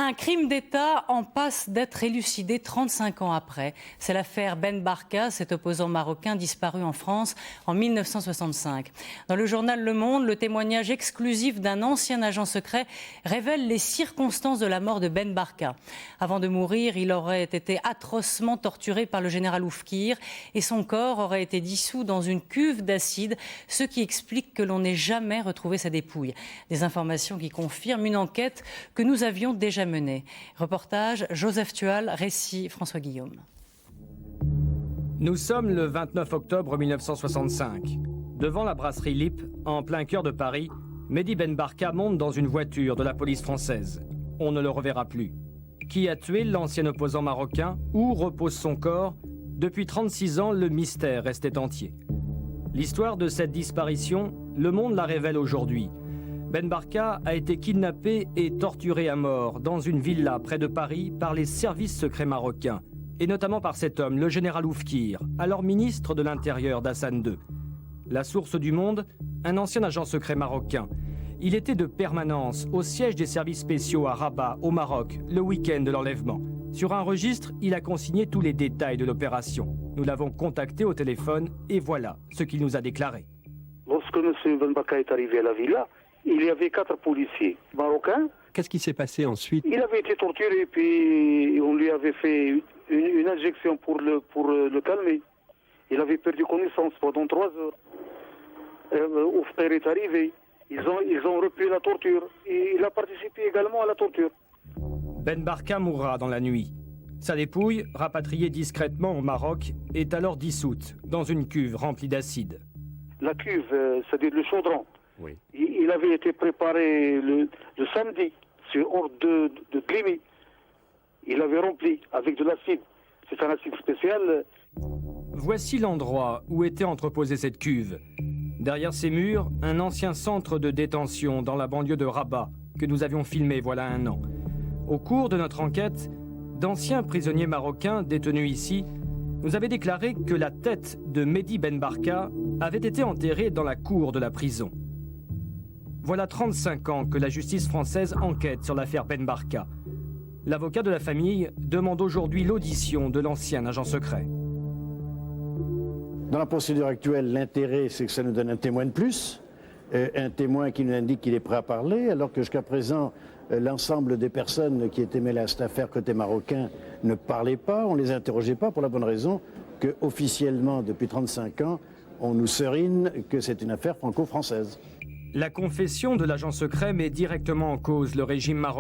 Un crime d'État en passe d'être élucidé 35 ans après. C'est l'affaire Ben Barka, cet opposant marocain disparu en France en 1965. Dans le journal Le Monde, le témoignage exclusif d'un ancien agent secret révèle les circonstances de la mort de Ben Barka. Avant de mourir, il aurait été atrocement torturé par le général Oufkir et son corps aurait été dissous dans une cuve d'acide, ce qui explique que l'on n'ait jamais retrouvé sa dépouille. Des informations qui confirment une enquête que nous avions déjà menée. Reportage Joseph Tual, récit François Guillaume. Nous sommes le 29 octobre 1965. Devant la brasserie Lippe, en plein cœur de Paris, Mehdi Ben Barka monte dans une voiture de la police française. On ne le reverra plus. Qui a tué l'ancien opposant marocain? Où repose son corps? Depuis 36 ans, le mystère restait entier. L'histoire de cette disparition, le monde la révèle aujourd'hui. Ben Barka a été kidnappé et torturé à mort dans une villa près de Paris par les services secrets marocains, et notamment par cet homme, le général Oufkir, alors ministre de l'Intérieur d'Hassan II. La source du Monde, un ancien agent secret marocain. Il était de permanence au siège des services spéciaux à Rabat, au Maroc, le week-end de l'enlèvement. Sur un registre, il a consigné tous les détails de l'opération. Nous l'avons contacté au téléphone et voilà ce qu'il nous a déclaré. Lorsque M. Ben Barka est arrivé à la villa, il y avait 4 policiers marocains. Qu'est-ce qui s'est passé ensuite? Il avait été torturé, puis on lui avait fait une injection pour le calmer. Il avait perdu connaissance pendant 3 heures. Oufkir est arrivé. Ils ont repris la torture. Et il a participé également à la torture. Ben Barka mourra dans la nuit. Sa dépouille, rapatriée discrètement au Maroc, est alors dissoute dans une cuve remplie d'acide. La cuve, c'est-à-dire le chaudron. Oui. Il avait été préparé le samedi sur ordre de Clémy. Il avait rempli avec de l'acide. C'est un acide spécial. Voici l'endroit où était entreposée cette cuve. Derrière ces murs, un ancien centre de détention dans la banlieue de Rabat que nous avions filmé voilà 1 an. Au cours de notre enquête, d'anciens prisonniers marocains détenus ici nous avaient déclaré que la tête de Mehdi Ben Barka avait été enterrée dans la cour de la prison. Voilà 35 ans que la justice française enquête sur l'affaire Ben Barka. L'avocat de la famille demande aujourd'hui l'audition de l'ancien agent secret. Dans la procédure actuelle, l'intérêt, c'est que ça nous donne un témoin de plus, un témoin qui nous indique qu'il est prêt à parler, alors que jusqu'à présent, l'ensemble des personnes qui étaient mêlées à cette affaire côté marocain ne parlaient pas, on ne les interrogeait pas, pour la bonne raison que, officiellement, depuis 35 ans, on nous serine que c'est une affaire franco-française. La confession de l'agent secret met directement en cause le régime marocain.